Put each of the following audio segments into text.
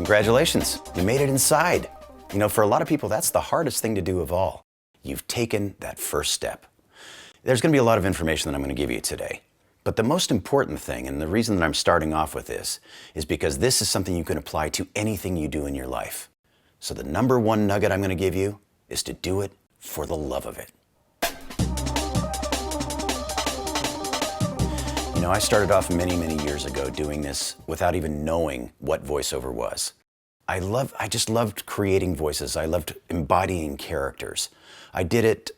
Congratulations, you made it inside. You know, for a lot of people, that's the hardest thing to do of all. You've taken that first step. There's going to be a lot of information that I'm going to give you today. But the most important thing, and the reason that I'm starting off with this, is because this is something you can apply to anything you do in your life. So the number one nugget I'm going to give you is to do it for the love of it. You know, I started off many, many years ago doing this without even knowing what voiceover was. I just loved creating voices. I loved embodying characters. I did it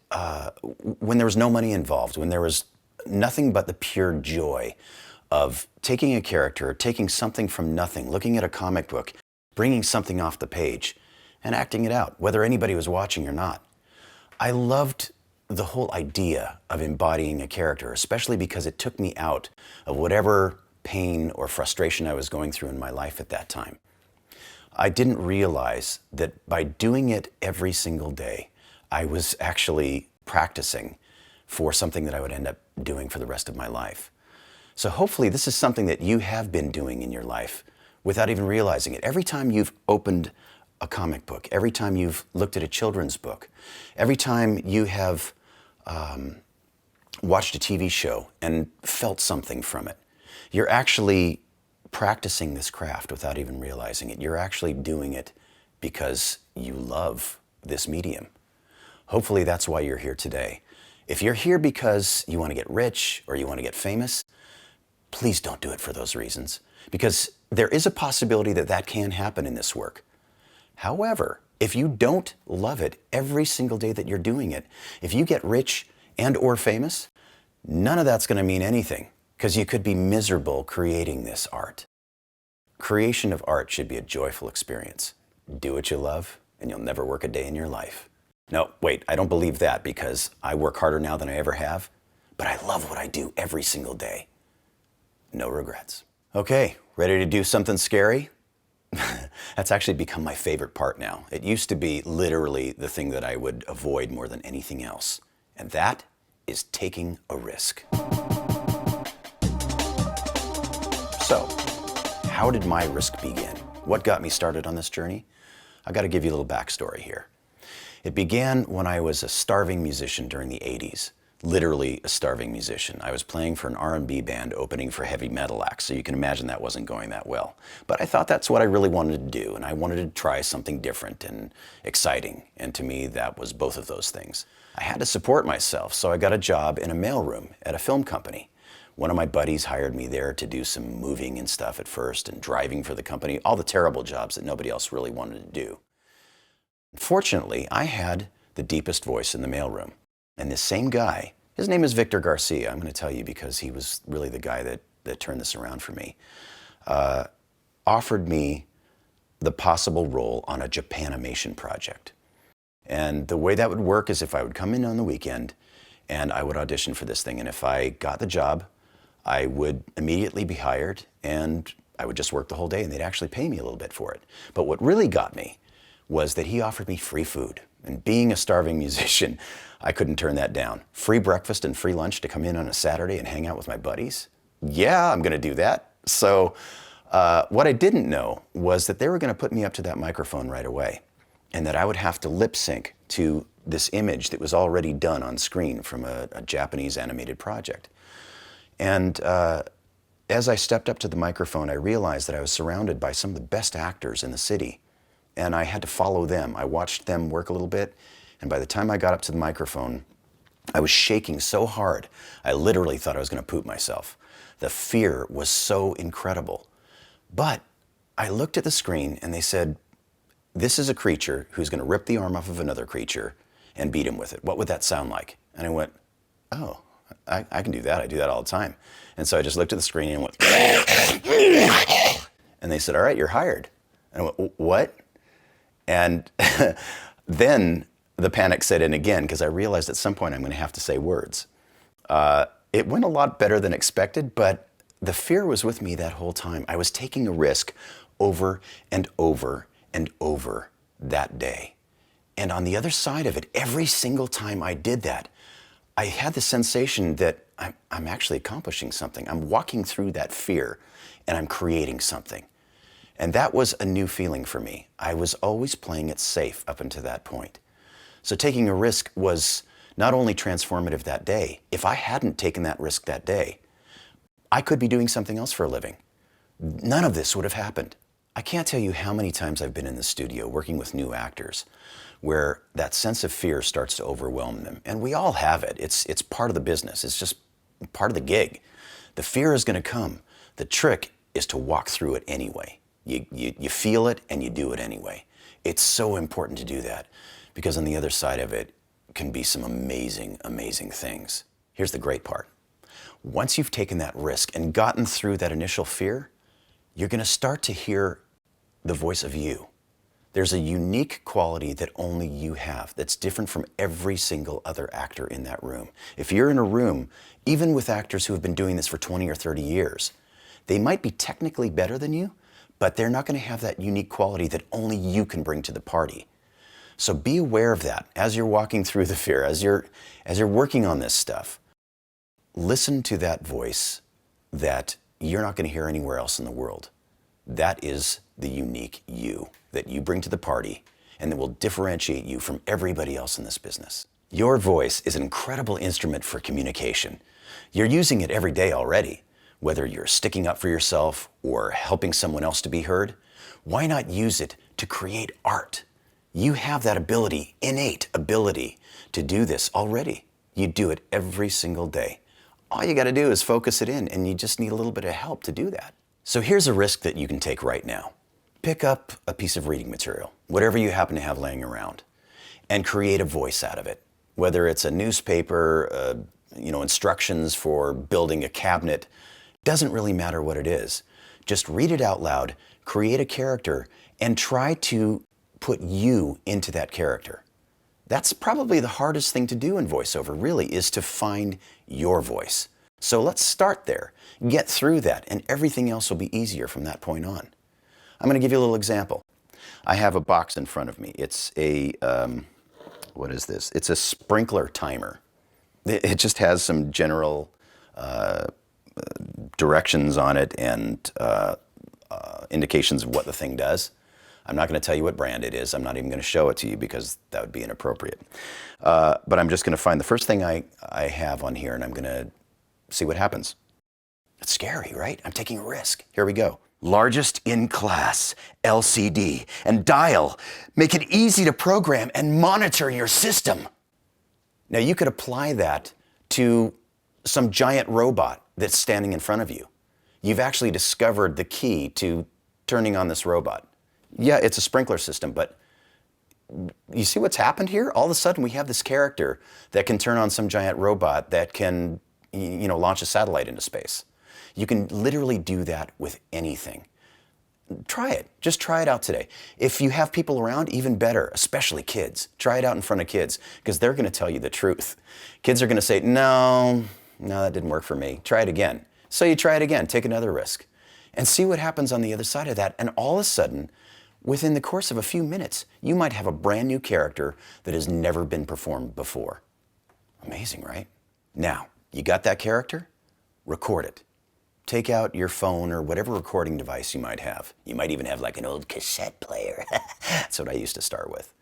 when there was no money involved, when there was nothing but the pure joy of taking a character, taking something from nothing, looking at a comic book, bringing something off the page, and acting it out, whether anybody was watching or not. I loved the whole idea of embodying a character, especially because it took me out of whatever pain or frustration I was going through in my life at that time. I didn't realize that by doing it every single day, I was actually practicing for something that I would end up doing for the rest of my life. So hopefully this is something that you have been doing in your life without even realizing it. Every time you've opened a comic book, every time you've looked at a children's book, every time you have watched a TV show and felt something from it, you're actually practicing this craft without even realizing it. You're actually doing it because you love this medium. Hopefully that's why you're here today. If you're here because you want to get rich or you want to get famous, please don't do it for those reasons, because there is a possibility that that can happen in this work. However, if you don't love it every single day that you're doing it, if you get rich and or famous, none of that's going to mean anything, because you could be miserable creating this art. Creation of art should be a joyful experience. Do what you love, and you'll never work a day in your life. No, wait, I don't believe that, because I work harder now than I ever have, but I love what I do every single day. No regrets. Okay, ready to do something scary? That's actually become my favorite part now. It used to be literally the thing that I would avoid more than anything else, and that is taking a risk. So, how did my risk begin? What got me started on this journey? I got to give you a little backstory here. It began when I was a starving musician during the 80s. Literally a starving musician. I was playing for an R&B band opening for heavy metal acts, so you can imagine that wasn't going that well. But I thought that's what I really wanted to do, and I wanted to try something different and exciting, and to me that was both of those things. I had to support myself, so I got a job in a mailroom at a film company. One of my buddies hired me there to do some moving and stuff at first, and driving for the company, all the terrible jobs that nobody else really wanted to do. Fortunately, I had the deepest voice in the mailroom. And this same guy, his name is Victor Garcia, I'm going to tell you because he was really the guy that turned this around for me, offered me the possible role on a Japanimation project. And the way that would work is if I would come in on the weekend and I would audition for this thing. And if I got the job, I would immediately be hired and I would just work the whole day and they'd actually pay me a little bit for it. But what really got me was that he offered me free food. And being a starving musician, I couldn't turn that down. Free breakfast and free lunch to come in on a Saturday and hang out with my buddies? Yeah, I'm gonna do that. So what I didn't know was that they were gonna put me up to that microphone right away, and that I would have to lip sync to this image that was already done on screen from a Japanese animated project. And as I stepped up to the microphone, I realized that I was surrounded by some of the best actors in the city. And I had to follow them. I watched them work a little bit, and by the time I got up to the microphone, I was shaking so hard, I literally thought I was going to poop myself. The fear was so incredible. But I looked at the screen and they said, this is a creature who's going to rip the arm off of another creature and beat him with it. What would that sound like? And I went, oh, I can do that. I do that all the time. And so I just looked at the screen and went, and they said, all right, you're hired. And I went, what? And then the panic set in again, because I realized at some point I'm going to have to say words. It went a lot better than expected, but the fear was with me that whole time. I was taking a risk over and over and over that day. And on the other side of it, every single time I did that, I had the sensation that I'm actually accomplishing something. I'm walking through that fear and I'm creating something. And that was a new feeling for me. I was always playing it safe up until that point. So taking a risk was not only transformative that day. If I hadn't taken that risk that day, I could be doing something else for a living. None of this would have happened. I can't tell you how many times I've been in the studio working with new actors where that sense of fear starts to overwhelm them. And we all have it. It's part of the business. It's just part of the gig. The fear is going to come. The trick is to walk through it anyway. You feel it and you do it anyway. It's so important to do that because on the other side of it can be some amazing, amazing things. Here's the great part. Once you've taken that risk and gotten through that initial fear, you're going to start to hear the voice of you. There's a unique quality that only you have that's different from every single other actor in that room. If you're in a room, even with actors who have been doing this for 20 or 30 years, they might be technically better than you, but they're not going to have that unique quality that only you can bring to the party. So be aware of that as you're walking through the fear, as you're working on this stuff. Listen to that voice that you're not going to hear anywhere else in the world. That is the unique you that you bring to the party and that will differentiate you from everybody else in this business. Your voice is an incredible instrument for communication. You're using it every day already, whether you're sticking up for yourself or helping someone else to be heard. Why not use it to create art? You have that ability, innate ability, to do this already. You do it every single day. All you got to do is focus it in, and you just need a little bit of help to do that. So here's a risk that you can take right now. Pick up a piece of reading material, whatever you happen to have laying around, and create a voice out of it. Whether it's a newspaper, instructions for building a cabinet, doesn't really matter what it is. Just read it out loud, create a character, and try to put you into that character. That's probably the hardest thing to do in voiceover, really, is to find your voice. So let's start there, get through that, and everything else will be easier from that point on. I'm going to give you a little example. I have a box in front of me. It's a, what is this? It's a sprinkler timer. It just has some general directions on it and indications of what the thing does. I'm not going to tell you what brand it is. I'm not even going to show it to you because that would be inappropriate. But I'm just going to find the first thing I have on here and I'm going to see what happens. It's scary, right? I'm taking a risk. Here we go. Largest in class LCD and dial. Make it easy to program and monitor your system. Now you could apply that to some giant robot that's standing in front of you. You've actually discovered the key to turning on this robot. Yeah, it's a sprinkler system, but you see what's happened here? All of a sudden we have this character that can turn on some giant robot that can, launch a satellite into space. You can literally do that with anything. Try it. Just try it out today. If you have people around, even better, especially kids. Try it out in front of kids because they're going to tell you the truth. Kids are going to say, no, that didn't work for me. Try it again. So you try it again. Take another risk and see what happens on the other side of that. And all of a sudden, within the course of a few minutes, you might have a brand new character that has never been performed before. Amazing, right? Now, you got that character? Record it. Take out your phone or whatever recording device you might have. You might even have like an old cassette player. That's what I used to start with.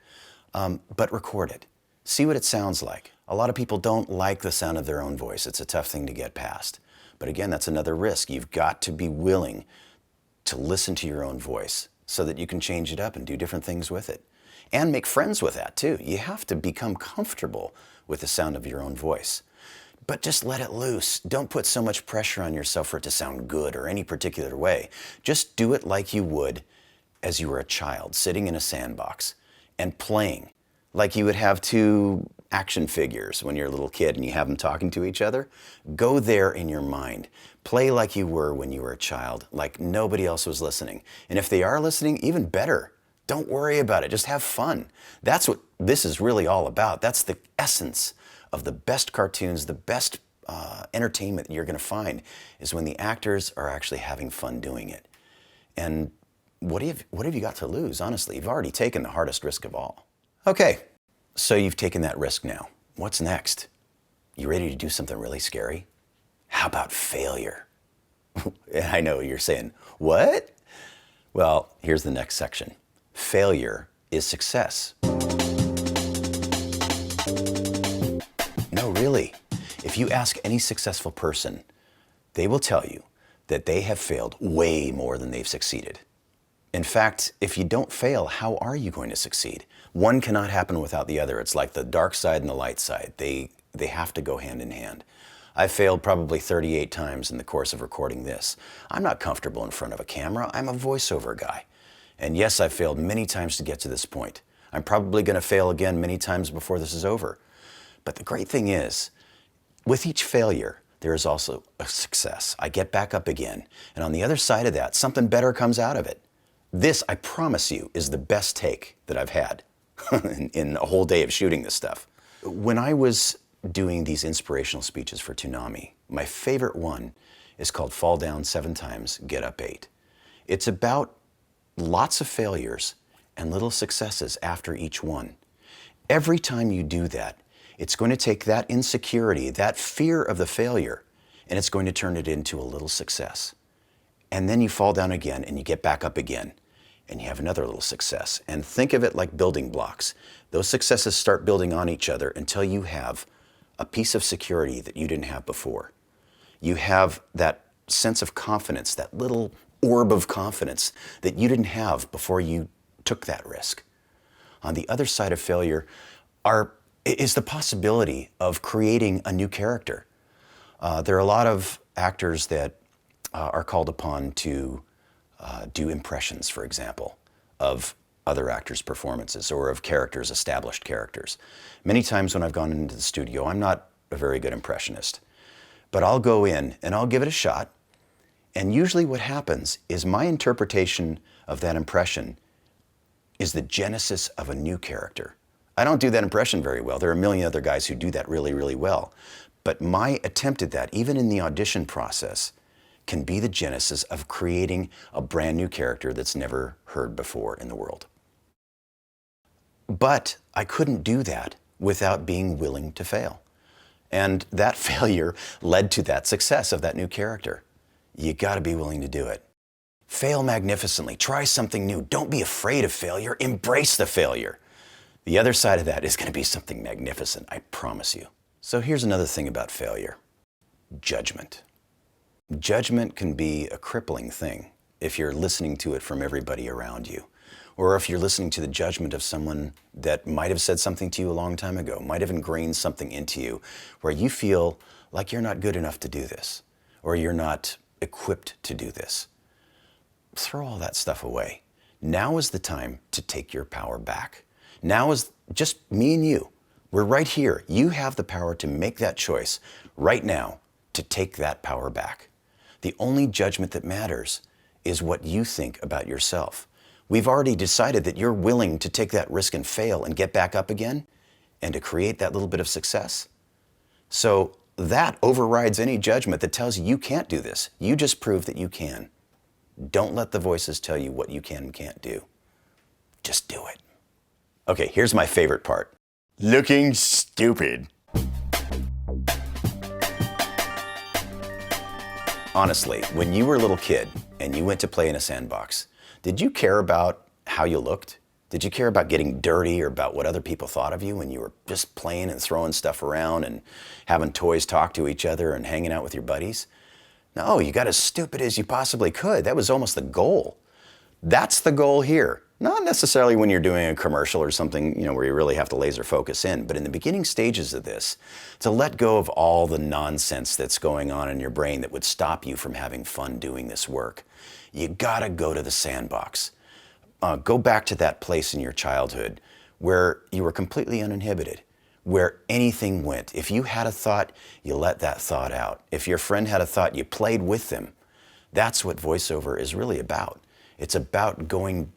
But record it. See what it sounds like. A lot of people don't like the sound of their own voice. It's a tough thing to get past. But again, that's another risk. You've got to be willing to listen to your own voice so that you can change it up and do different things with it. And make friends with that too. You have to become comfortable with the sound of your own voice. But just let it loose. Don't put so much pressure on yourself for it to sound good or any particular way. Just do it like you would as you were a child, sitting in a sandbox and playing like you would have two action figures when you're a little kid and you have them talking to each other. Go there in your mind. Play like you were when you were a child, like nobody else was listening. And if they are listening, even better. Don't worry about it. Just have fun. That's what this is really all about. That's the essence of the best cartoons, the best entertainment you're going to find is when the actors are actually having fun doing it. And what have you got to lose, honestly? You've already taken the hardest risk of all. Okay, so you've taken that risk now. What's next? You ready to do something really scary? How about failure? I know you're saying, what? Well, here's the next section. Failure is success. No, really. If you ask any successful person, they will tell you that they have failed way more than they've succeeded. In fact, if you don't fail, how are you going to succeed? One cannot happen without the other. It's like the dark side and the light side. They have to go hand in hand. I failed probably 38 times in the course of recording this. I'm not comfortable in front of a camera. I'm a voiceover guy. And yes, I've failed many times to get to this point. I'm probably going to fail again many times before this is over. But the great thing is, with each failure, there is also a success. I get back up again. And on the other side of that, something better comes out of it. This, I promise you, is the best take that I've had in a whole day of shooting this stuff. When I was doing these inspirational speeches for Toonami, my favorite one is called Fall Down 7 Times, Get Up 8. It's about lots of failures and little successes after each one. Every time you do that, it's going to take that insecurity, that fear of the failure, and it's going to turn it into a little success. And then you fall down again and you get back up again and you have another little success. And think of it like building blocks. Those successes start building on each other until you have a piece of security that you didn't have before. You have that sense of confidence, that little orb of confidence that you didn't have before you took that risk. On the other side of failure is the possibility of creating a new character. There are a lot of actors that are called upon to do impressions, for example, of other actors' performances or of characters, established characters. Many times when I've gone into the studio, I'm not a very good impressionist, but I'll go in and I'll give it a shot. And usually what happens is my interpretation of that impression is the genesis of a new character. I don't do that impression very well. There are a million other guys who do that really, really well. But my attempt at that, even in the audition process, can be the genesis of creating a brand new character that's never heard before in the world. But I couldn't do that without being willing to fail. And that failure led to that success of that new character. You gotta be willing to do it. Fail magnificently, try something new. Don't be afraid of failure, embrace the failure. The other side of that is gonna be something magnificent, I promise you. So here's another thing about failure: judgment. Judgment can be a crippling thing if you're listening to it from everybody around you, or if you're listening to the judgment of someone that might have said something to you a long time ago, might have ingrained something into you where you feel like you're not good enough to do this, or you're not equipped to do this. Throw all that stuff away. Now is the time to take your power back. Now is just me and you. We're right here. You have the power to make that choice right now to take that power back. The only judgment that matters is what you think about yourself. We've already decided that you're willing to take that risk and fail and get back up again and to create that little bit of success. So that overrides any judgment that tells you you can't do this. You just proved that you can. Don't let the voices tell you what you can and can't do. Just do it. Okay, here's my favorite part. Looking stupid. Honestly, when you were a little kid and you went to play in a sandbox, did you care about how you looked? Did you care about getting dirty or about what other people thought of you when you were just playing and throwing stuff around and having toys talk to each other and hanging out with your buddies? No, you got as stupid as you possibly could. That was almost the goal. That's the goal here. Not necessarily when you're doing a commercial or something, where you really have to laser focus in, but in the beginning stages of this, to let go of all the nonsense that's going on in your brain that would stop you from having fun doing this work. You gotta go to the sandbox. Go back to that place in your childhood where you were completely uninhibited, where anything went. If you had a thought, you let that thought out. If your friend had a thought, you played with them. That's what voiceover is really about. It's about going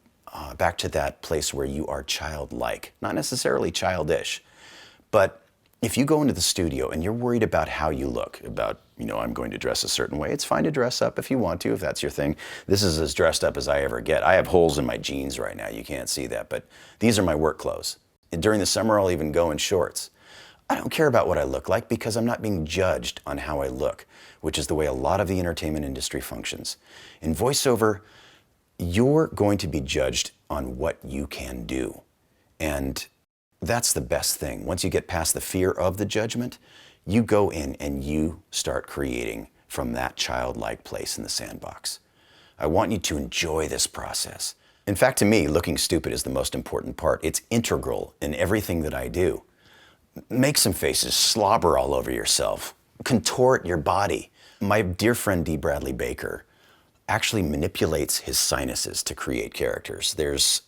back to that place where you are childlike, not necessarily childish. But if you go into the studio and you're worried about how you look, about, I'm going to dress a certain way, it's fine to dress up if you want to, if that's your thing. This is as dressed up as I ever get. I have holes in my jeans right now. You can't see that, but these are my work clothes. And during the summer, I'll even go in shorts. I don't care about what I look like because I'm not being judged on how I look, which is the way a lot of the entertainment industry functions. In voiceover, you're going to be judged on what you can do. And that's the best thing. Once you get past the fear of the judgment, you go in and you start creating from that childlike place in the sandbox. I want you to enjoy this process. In fact, to me, looking stupid is the most important part. It's integral in everything that I do. Make some faces, slobber all over yourself, contort your body. My dear friend D. Bradley Baker actually manipulates his sinuses to create characters. There's,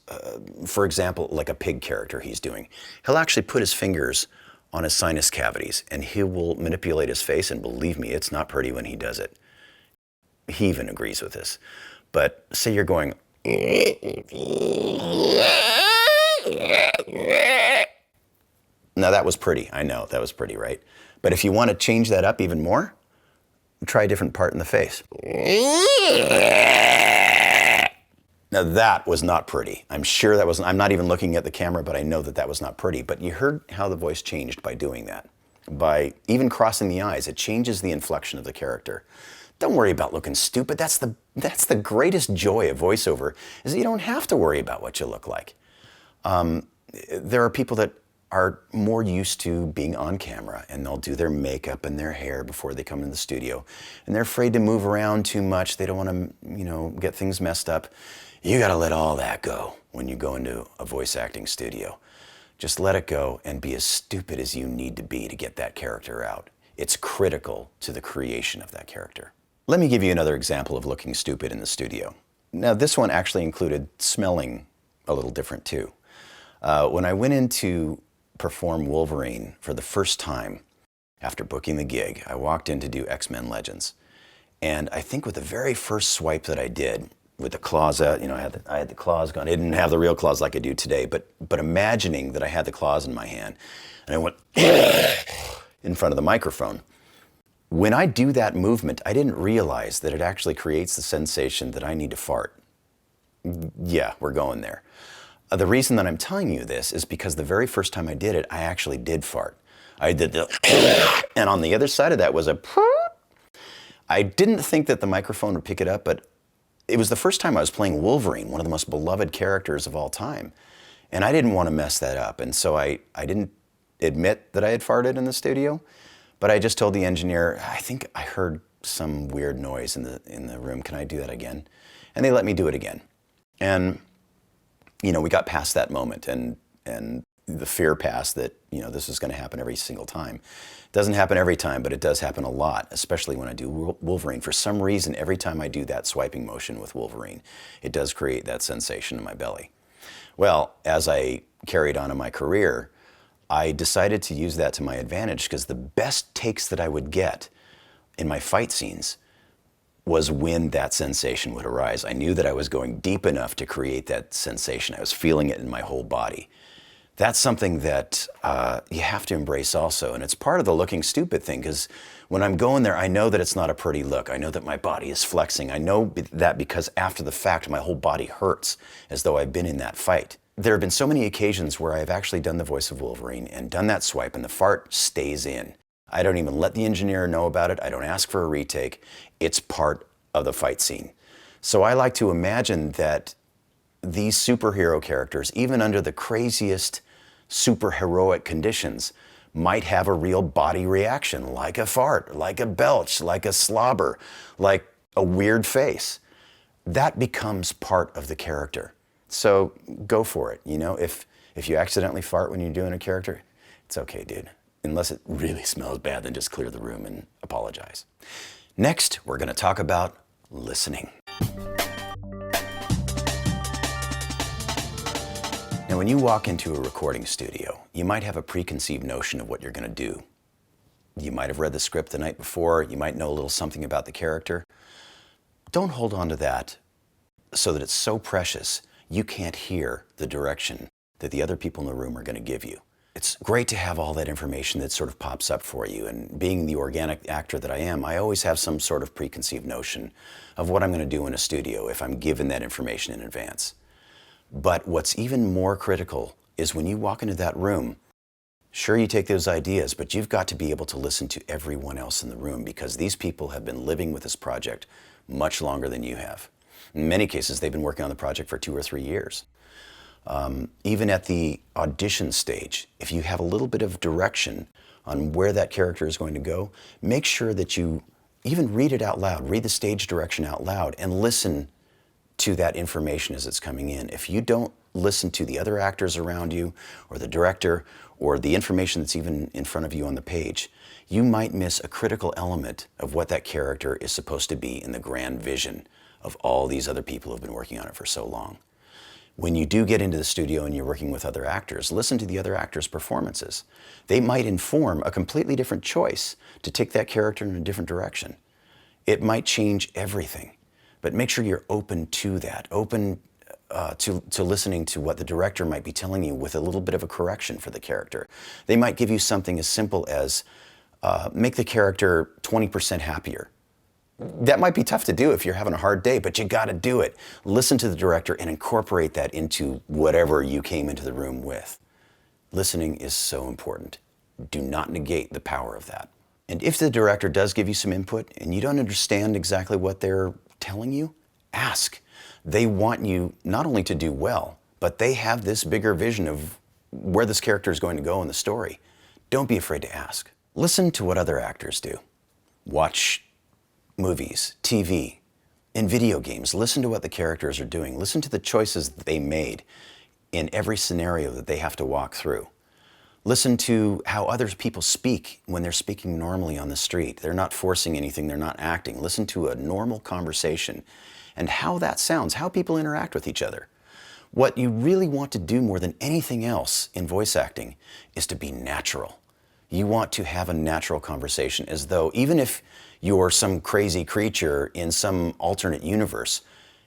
for example, like a pig character he's doing. He'll actually put his fingers on his sinus cavities and he will manipulate his face, and believe me, it's not pretty when he does it. He even agrees with this. But say you're going, now that was pretty, I know, that was pretty, right? But if you want to change that up even more, try a different part in the face. Now that was not pretty. I'm sure that wasn't, I'm not even looking at the camera, but I know that that was not pretty. But you heard how the voice changed by doing that. By even crossing the eyes, it changes the inflection of the character. Don't worry about looking stupid. That's the greatest joy of voiceover, is that you don't have to worry about what you look like. There are people that are more used to being on camera, and they'll do their makeup and their hair before they come in the studio. And they're afraid to move around too much. They don't want to, get things messed up. You gotta let all that go when you go into a voice acting studio. Just let it go and be as stupid as you need to be to get that character out. It's critical to the creation of that character. Let me give you another example of looking stupid in the studio. Now, this one actually included smelling a little different too. When I went in to perform Wolverine for the first time after booking the gig, I walked in to do X-Men Legends. And I think with the very first swipe that I did, with the claws out, I had the claws gone. I didn't have the real claws like I do today, but imagining that I had the claws in my hand, and I went in front of the microphone. When I do that movement, I didn't realize that it actually creates the sensation that I need to fart. Yeah, we're going there. The reason that I'm telling you this is because the very first time I did it, I actually did fart. I did the, and on the other side of that was a, I didn't think that the microphone would pick it up, but it was the first time I was playing Wolverine, one of the most beloved characters of all time. And I didn't want to mess that up. And so I didn't admit that I had farted in the studio, but I just told the engineer, I think I heard some weird noise in the room. Can I do that again? And they let me do it again. And we got past that moment, and the fear passed that, this is going to happen every single time. It doesn't happen every time, but it does happen a lot, especially when I do Wolverine. For some reason, every time I do that swiping motion with Wolverine, it does create that sensation in my belly. Well, as I carried on in my career, I decided to use that to my advantage, because the best takes that I would get in my fight scenes was when that sensation would arise. I knew that I was going deep enough to create that sensation. I was feeling it in my whole body. That's something that you have to embrace also, and it's part of the looking stupid thing, because when I'm going there, I know that it's not a pretty look. I know that my body is flexing. I know that because after the fact, my whole body hurts as though I've been in that fight. There have been so many occasions where I've actually done the voice of Wolverine and done that swipe, and the fart stays in. I don't even let the engineer know about it. I don't ask for a retake. It's part of the fight scene. So I like to imagine that these superhero characters, even under the craziest superheroic conditions, might have a real body reaction, like a fart, like a belch, like a slobber, like a weird face. That becomes part of the character. So go for it. If you accidentally fart when you're doing a character, it's okay, dude. Unless it really smells bad, then just clear the room and apologize. Next, we're going to talk about listening. Now, when you walk into a recording studio, you might have a preconceived notion of what you're going to do. You might have read the script the night before. You might know a little something about the character. Don't hold on to that so that it's so precious you can't hear the direction that the other people in the room are going to give you. It's great to have all that information that sort of pops up for you. And being the organic actor that I am, I always have some sort of preconceived notion of what I'm going to do in a studio if I'm given that information in advance. But what's even more critical is when you walk into that room, sure, you take those ideas, but you've got to be able to listen to everyone else in the room, because these people have been living with this project much longer than you have. In many cases, they've been working on the project for 2 or 3 years. Even at the audition stage, if you have a little bit of direction on where that character is going to go, make sure that you even read it out loud, read the stage direction out loud, and listen to that information as it's coming in. If you don't listen to the other actors around you, or the director, or the information that's even in front of you on the page, you might miss a critical element of what that character is supposed to be in the grand vision of all these other people who've been working on it for so long. When you do get into the studio and you're working with other actors, listen to the other actors' performances. They might inform a completely different choice to take that character in a different direction. It might change everything, but make sure you're open to that, open to listening to what the director might be telling you with a little bit of a correction for the character. They might give you something as simple as make the character 20% happier. That might be tough to do if you're having a hard day, but you got to do it. Listen to the director and incorporate that into whatever you came into the room with. Listening is so important. Do not negate the power of that. And if the director does give you some input and you don't understand exactly what they're telling you, ask. They want you not only to do well, but they have this bigger vision of where this character is going to go in the story. Don't be afraid to ask. Listen to what other actors do. Watch movies, TV, in video games. Listen to what the characters are doing. Listen to the choices that they made in every scenario that they have to walk through. Listen to how other people speak when they're speaking normally on the street. They're not forcing anything, they're not acting. Listen to a normal conversation and how that sounds, how people interact with each other. What you really want to do more than anything else in voice acting is to be natural. You want to have a natural conversation as though, even if you're some crazy creature in some alternate universe,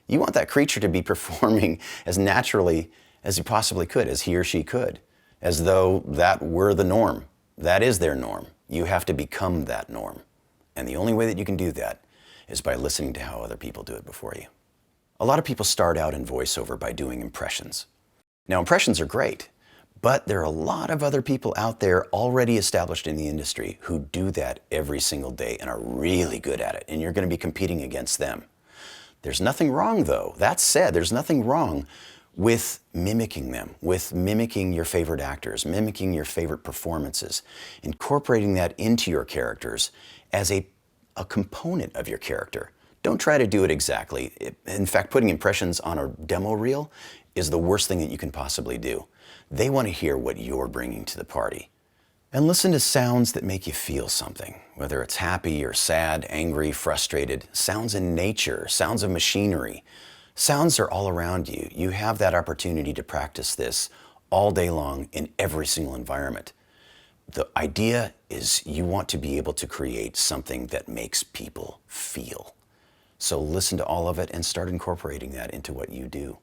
you want that creature to be performing as naturally as he possibly could, as he or she could, as though that were the norm. That is their norm. You have to become that norm. And the only way that you can do that is by listening to how other people do it before you. A lot of people start out in voiceover by doing impressions. Now, impressions are great, but there are a lot of other people out there already established in the industry who do that every single day and are really good at it, and you're going to be competing against them. There's nothing wrong, though. That said, there's nothing wrong with mimicking them, with mimicking your favorite actors, mimicking your favorite performances, incorporating that into your characters as a component of your character. Don't try to do it exactly. In fact, putting impressions on a demo reel is the worst thing that you can possibly do. They want to hear what you're bringing to the party. And listen to sounds that make you feel something, whether it's happy or sad, angry, frustrated. Sounds in nature, sounds of machinery. Sounds are all around you. You have that opportunity to practice this all day long in every single environment. The idea is you want to be able to create something that makes people feel. So listen to all of it and start incorporating that into what you do.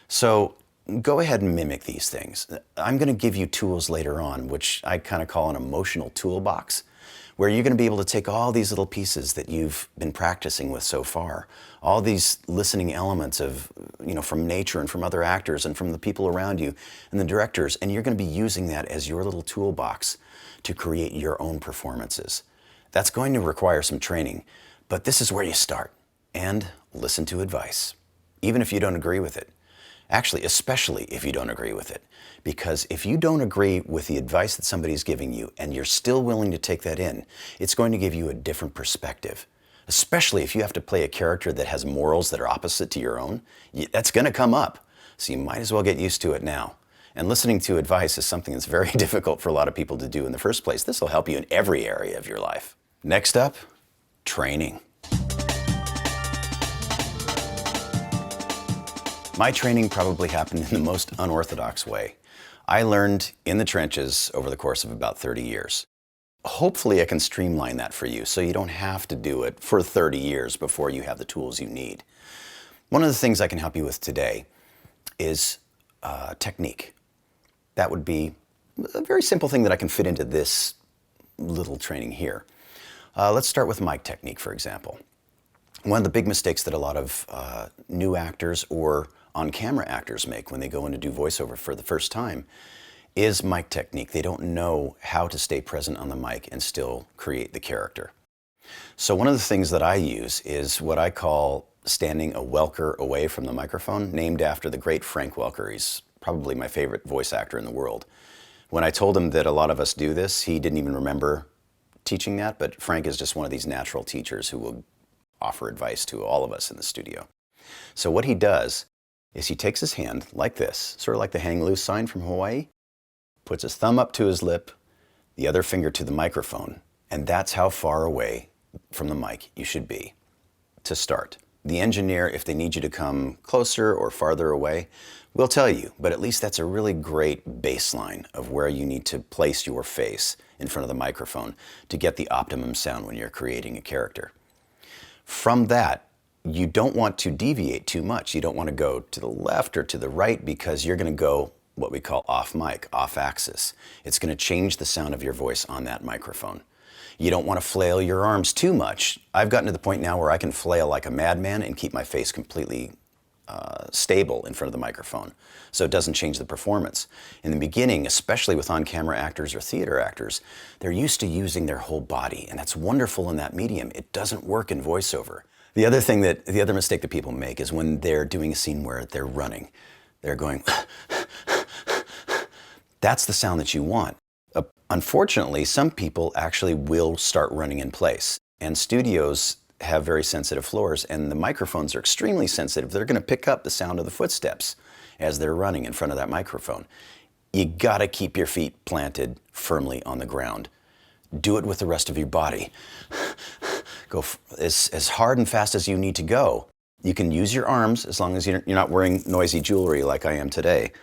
So go ahead and mimic these things. I'm going to give you tools later on, which I kind of call an emotional toolbox, where you're going to be able to take all these little pieces that you've been practicing with so far, all these listening elements of, from nature and from other actors and from the people around you and the directors, and you're going to be using that as your little toolbox to create your own performances. That's going to require some training, but this is where you start. And listen to advice, even if you don't agree with it. Actually, especially if you don't agree with it. Because if you don't agree with the advice that somebody's giving you and you're still willing to take that in, it's going to give you a different perspective. Especially if you have to play a character that has morals that are opposite to your own. That's going to come up. So you might as well get used to it now. And listening to advice is something that's very difficult for a lot of people to do in the first place. This will help you in every area of your life. Next up, training. My training probably happened in the most unorthodox way. I learned in the trenches over the course of about 30 years. Hopefully I can streamline that for you so you don't have to do it for 30 years before you have the tools you need. One of the things I can help you with today is technique. That would be a very simple thing that I can fit into this little training here. Let's start with mic technique, for example. One of the big mistakes that a lot of new actors or on-camera actors make when they go in to do voiceover for the first time is mic technique. They don't know how to stay present on the mic and still create the character. So one of the things that I use is what I call standing a Welker away from the microphone, named after the great Frank Welker. He's probably my favorite voice actor in the world. When I told him that a lot of us do this, he didn't even remember teaching that, but Frank is just one of these natural teachers who will offer advice to all of us in the studio. So what he does is he takes his hand like this, sort of like the hang loose sign from Hawaii, puts his thumb up to his lip, the other finger to the microphone, and that's how far away from the mic you should be to start. The engineer, if they need you to come closer or farther away, will tell you, but at least that's a really great baseline of where you need to place your face in front of the microphone to get the optimum sound when you're creating a character. From that, you don't want to deviate too much. You don't want to go to the left or to the right because you're going to go what we call off mic, off axis. It's going to change the sound of your voice on that microphone. You don't want to flail your arms too much. I've gotten to the point now where I can flail like a madman and keep my face completely stable in front of the microphone, so it doesn't change the performance. In the beginning, especially with on-camera actors or theater actors, they're used to using their whole body, and that's wonderful in that medium. It doesn't work in voiceover. The other mistake that people make is when they're doing a scene where they're running, they're going, that's the sound that you want. Unfortunately, some people actually will start running in place, and studios have very sensitive floors, and the microphones are extremely sensitive. They're going to pick up the sound of the footsteps as they're running in front of that microphone. You got to keep your feet planted firmly on the ground. Do it with the rest of your body. Go as hard and fast as you need to go. You can use your arms as long as you're not wearing noisy jewelry like I am today.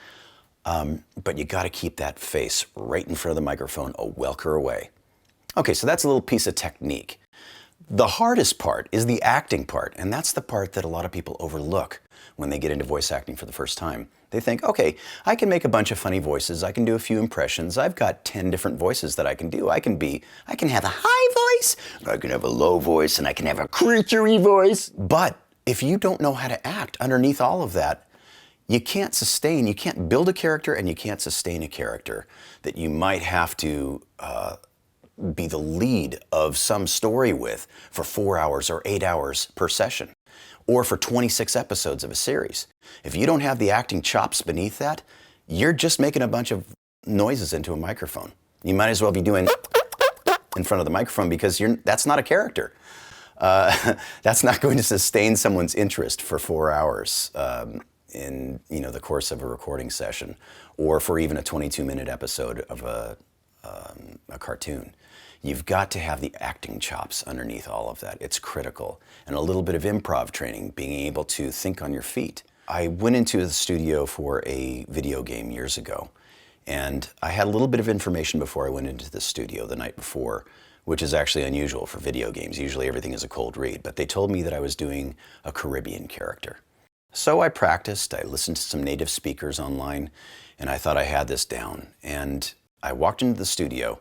But you got to keep that face right in front of the microphone, a Welker away. Okay, so that's a little piece of technique. The hardest part is the acting part, and that's the part that a lot of people overlook when they get into voice acting for the first time. They think, okay, I can make a bunch of funny voices, I can do a few impressions, I've got 10 different voices that I can do. I can have a high voice, I can have a low voice, and I can have a creaturey voice. But if you don't know how to act underneath all of that, you can't build a character, and you can't sustain a character that you might have to be the lead of some story with for 4 hours or 8 hours per session, or for 26 episodes of a series. If you don't have the acting chops beneath that, you're just making a bunch of noises into a microphone. You might as well be doing in front of the microphone because that's not a character. That's not going to sustain someone's interest for 4 hours in the course of a recording session, or for even a 22-minute episode of a cartoon. You've got to have the acting chops underneath all of that. It's critical. And a little bit of improv training, being able to think on your feet. I went into the studio for a video game years ago, and I had a little bit of information before I went into the studio the night before, which is actually unusual for video games. Usually everything is a cold read, but they told me that I was doing a Caribbean character. So I practiced, I listened to some native speakers online, and I thought I had this down. And I walked into the studio.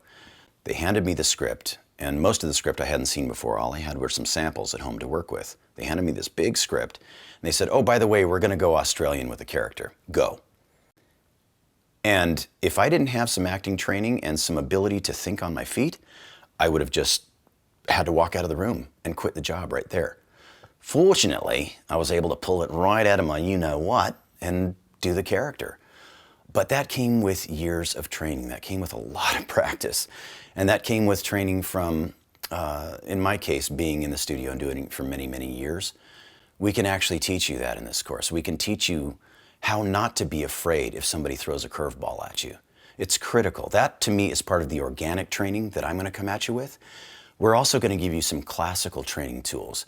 They handed me the script, and most of the script I hadn't seen before. All I had were some samples at home to work with. They handed me this big script, and they said, oh, by the way, we're going to go Australian with the character. Go. And if I didn't have some acting training and some ability to think on my feet, I would have just had to walk out of the room and quit the job right there. Fortunately, I was able to pull it right out of my you-know-what and do the character. But that came with years of training. That came with a lot of practice. And that came with training from, in my case, being in the studio and doing it for many, many years. We can actually teach you that in this course. We can teach you how not to be afraid if somebody throws a curveball at you. It's critical. That, to me, is part of the organic training that I'm going to come at you with. We're also going to give you some classical training tools.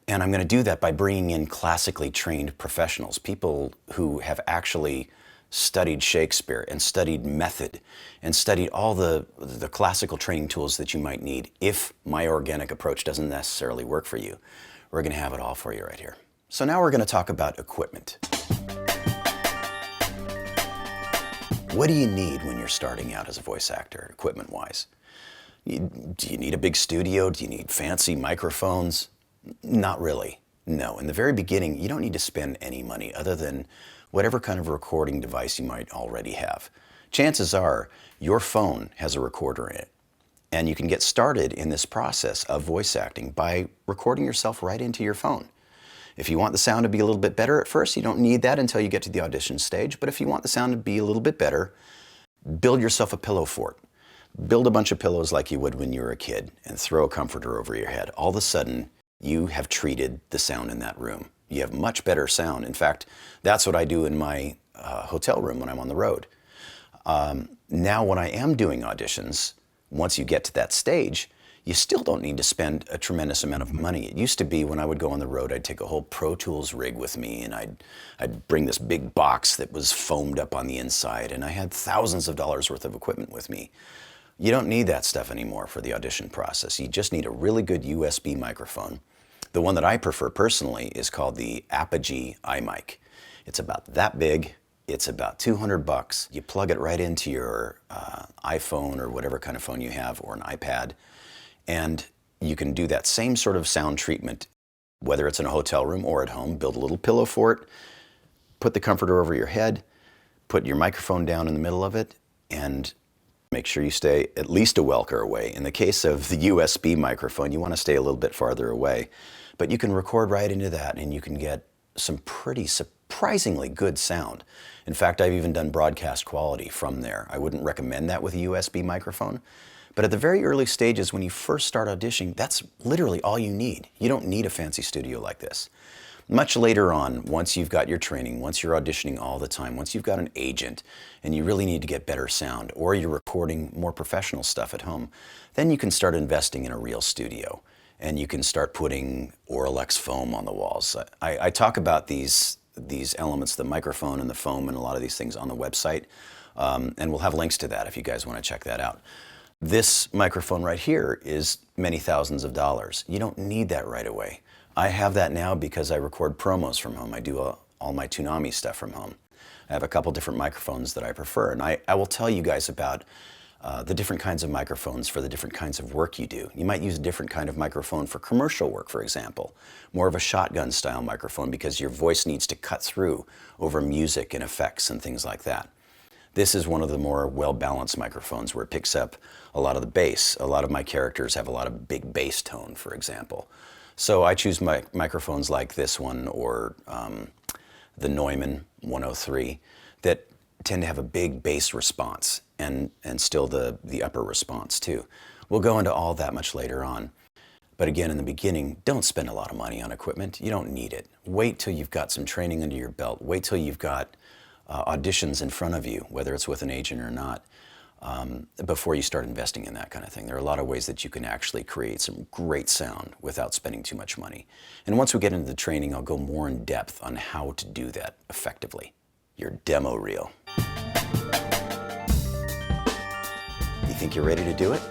And I'm going to do that by bringing in classically trained professionals, people who have actually studied Shakespeare and studied method and studied all the classical training tools that you might need if my organic approach doesn't necessarily work for you. We're going to have it all for you right here. So now we're going to talk about equipment. What do you need when you're starting out as a voice actor, equipment-wise? Do you need a big studio? Do you need fancy microphones? Not really. No. In the very beginning, you don't need to spend any money other than whatever kind of recording device you might already have. Chances are your phone has a recorder in it, and you can get started in this process of voice acting by recording yourself right into your phone. If you want the sound to be a little bit better at first, you don't need that until you get to the audition stage. But if you want the sound to be a little bit better, build yourself a pillow fort. Build a bunch of pillows like you would when you were a kid and throw a comforter over your head. All of a sudden, you have treated the sound in that room. You have much better sound. In fact, that's what I do in my hotel room when I'm on the road. Now when I am doing auditions, once you get to that stage, you still don't need to spend a tremendous amount of money. It used to be when I would go on the road, I'd take a whole Pro Tools rig with me, and I'd bring this big box that was foamed up on the inside, and I had thousands of dollars worth of equipment with me. You don't need that stuff anymore for the audition process. You just need a really good USB microphone. The one that I prefer personally is called the Apogee iMic. It's about that big. It's about $200. You plug it right into your iPhone or whatever kind of phone you have, or an iPad, and you can do that same sort of sound treatment, whether it's in a hotel room or at home. Build a little pillow fort, put the comforter over your head, put your microphone down in the middle of it, and make sure you stay at least a Welker away. In the case of the USB microphone, you want to stay a little bit farther away, but you can record right into that and you can get some pretty surprisingly good sound. In fact, I've even done broadcast quality from there. I wouldn't recommend that with a USB microphone, but at the very early stages when you first start auditioning, that's literally all you need. You don't need a fancy studio like this. Much later on, once you've got your training, once you're auditioning all the time, once you've got an agent and you really need to get better sound, or you're recording more professional stuff at home, then you can start investing in a real studio and you can start putting Auralex foam on the walls. I talk about these elements, the microphone and the foam and a lot of these things on the website, and we'll have links to that if you guys want to check that out. This microphone right here is many thousands of dollars. You don't need that right away. I have that now because I record promos from home. I do all my Toonami stuff from home. I have a couple different microphones that I prefer, and I will tell you guys about the different kinds of microphones for the different kinds of work you do. You might use a different kind of microphone for commercial work, for example. More of a shotgun style microphone because your voice needs to cut through over music and effects and things like that. This is one of the more well-balanced microphones where it picks up a lot of the bass. A lot of my characters have a lot of big bass tone, for example. So I choose microphones like this one or the Neumann 103 that tend to have a big bass response and still the upper response too. We'll go into all that much later on. But again, in the beginning, don't spend a lot of money on equipment. You don't need it. Wait till you've got some training under your belt. Wait till you've got auditions in front of you, whether it's with an agent or not, before you start investing in that kind of thing. There are a lot of ways that you can actually create some great sound without spending too much money. And once we get into the training, I'll go more in depth on how to do that effectively. Your demo reel. You think you're ready to do it?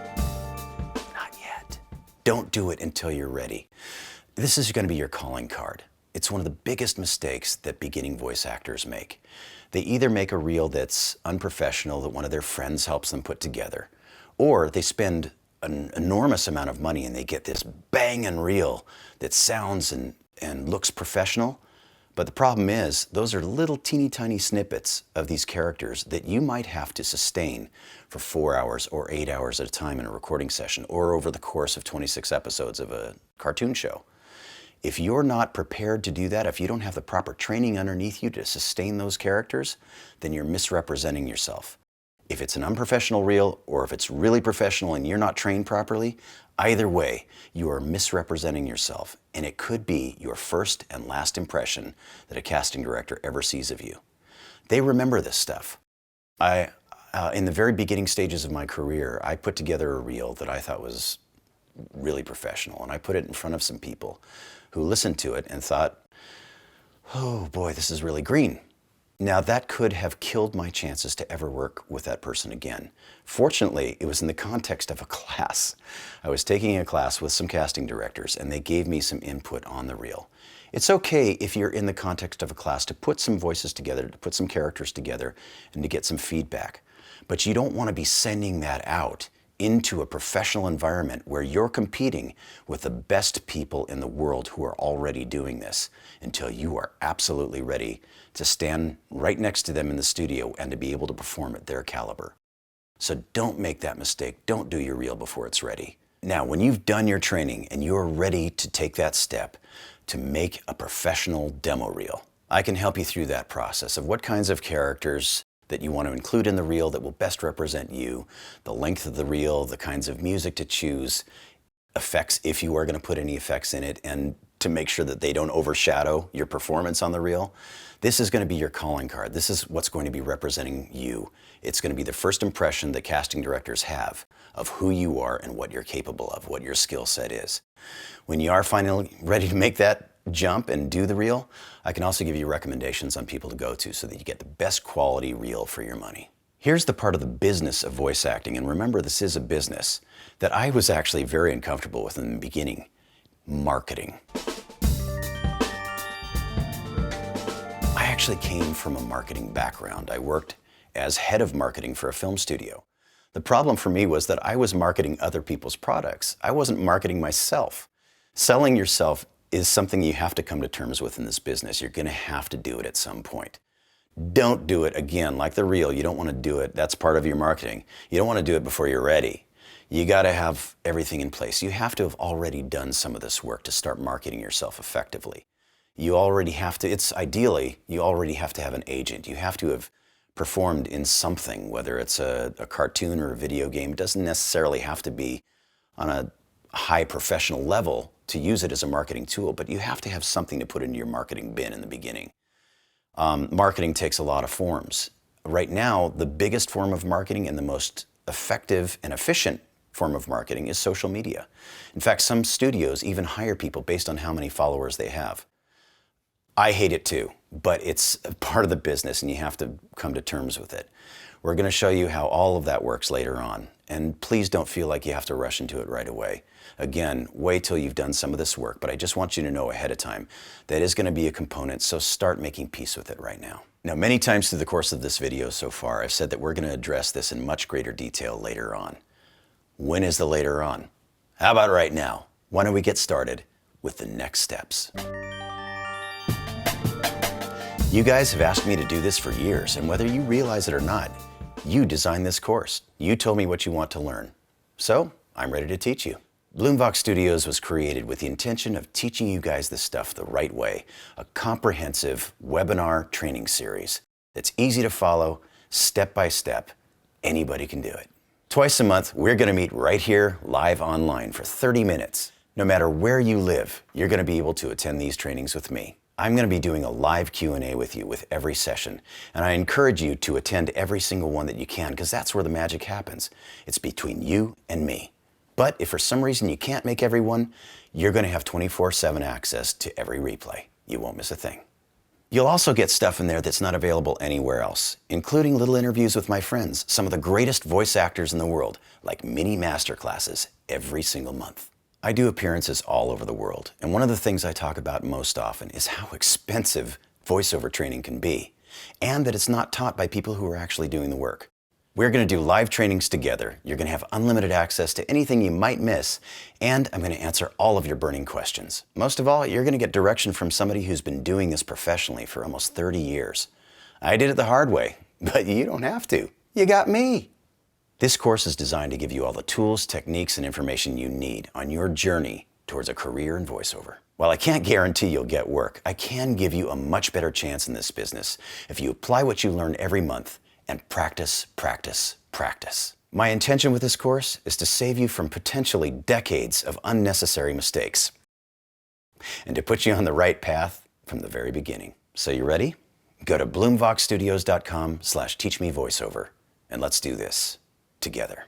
Not yet. Don't do it until you're ready. This is going to be your calling card. It's one of the biggest mistakes that beginning voice actors make. They either make a reel that's unprofessional that one of their friends helps them put together, or they spend an enormous amount of money and they get this banging reel that sounds and looks professional. But the problem is, those are little teeny tiny snippets of these characters that you might have to sustain for 4 hours or 8 hours at a time in a recording session, or over the course of 26 episodes of a cartoon show. If you're not prepared to do that, if you don't have the proper training underneath you to sustain those characters, then you're misrepresenting yourself. If it's an unprofessional reel or if it's really professional and you're not trained properly, either way, you are misrepresenting yourself, and it could be your first and last impression that a casting director ever sees of you. They remember this stuff. In the very beginning stages of my career, I put together a reel that I thought was really professional, and I put it in front of some people who listened to it and thought, oh boy, this is really green. Now that could have killed my chances to ever work with that person again. Fortunately, it was in the context of a class. I was taking a class with some casting directors and they gave me some input on the reel. It's okay if you're in the context of a class to put some voices together, to put some characters together, and to get some feedback. But you don't want to be sending that out into a professional environment where you're competing with the best people in the world who are already doing this until you are absolutely ready to stand right next to them in the studio and to be able to perform at their caliber. So don't make that mistake. Don't do your reel before it's ready. Now, when you've done your training and you're ready to take that step to make a professional demo reel, I can help you through that process of what kinds of characters that you want to include in the reel that will best represent you, the length of the reel, the kinds of music to choose, effects if you are going to put any effects in it, and to make sure that they don't overshadow your performance on the reel. This is going to be your calling card. This is what's going to be representing you. It's going to be the first impression that casting directors have of who you are and what you're capable of, what your skill set is. When you are finally ready to make that jump and do the reel, I can also give you recommendations on people to go to so that you get the best quality reel for your money. Here's the part of the business of voice acting, and remember, this is a business that I was actually very uncomfortable with in the beginning: marketing. I actually came from a marketing background. I worked as head of marketing for a film studio. The problem for me was that I was marketing other people's products. I wasn't marketing myself. Selling yourself is something you have to come to terms with in this business. You're going to have to do it at some point. Don't do it again, like the reel. You don't want to do it. That's part of your marketing. You don't want to do it before you're ready. You got to have everything in place. You have to have already done some of this work to start marketing yourself effectively. You already have to, ideally, you already have to have an agent. You have to have performed in something, whether it's a cartoon or a video game. It doesn't necessarily have to be on a high professional level to use it as a marketing tool, but you have to have something to put into your marketing bin in the beginning. Marketing takes a lot of forms. Right now, the biggest form of marketing and the most effective and efficient form of marketing is social media. In fact, some studios even hire people based on how many followers they have. I hate it too, but it's a part of the business and you have to come to terms with it. We're going to show you how all of that works later on, and please don't feel like you have to rush into it right away. Again, wait till you've done some of this work, but I just want you to know ahead of time that is going to be a component, so start making peace with it right now. Now, many times through the course of this video so far, I've said that we're going to address this in much greater detail later on. When is the later on? How about right now? Why don't we get started with the next steps? You guys have asked me to do this for years, and whether you realize it or not, you designed this course. You told me what you want to learn. So, I'm ready to teach you. Blum Studios was created with the intention of teaching you guys this stuff the right way, a comprehensive webinar training series that's easy to follow, step by step. Anybody can do it. Twice a month, we're going to meet right here, live online for 30 minutes. No matter where you live, you're going to be able to attend these trainings with me. I'm going to be doing a live Q&A with you with every session, and I encourage you to attend every single one that you can, because that's where the magic happens. It's between you and me. But if for some reason you can't make every one, you're going to have 24/7 access to every replay. You won't miss a thing. You'll also get stuff in there that's not available anywhere else, including little interviews with my friends, some of the greatest voice actors in the world, like mini masterclasses every single month. I do appearances all over the world, and one of the things I talk about most often is how expensive voiceover training can be, and that it's not taught by people who are actually doing the work. We're going to do live trainings together. You're going to have unlimited access to anything you might miss, and I'm going to answer all of your burning questions. Most of all, you're going to get direction from somebody who's been doing this professionally for almost 30 years. I did it the hard way, but you don't have to. You got me. This course is designed to give you all the tools, techniques, and information you need on your journey towards a career in voiceover. While I can't guarantee you'll get work, I can give you a much better chance in this business if you apply what you learn every month and practice, practice, practice. My intention with this course is to save you from potentially decades of unnecessary mistakes and to put you on the right path from the very beginning. So you ready? Go to blumvoxstudios.com/teachmevoiceover and let's do this together.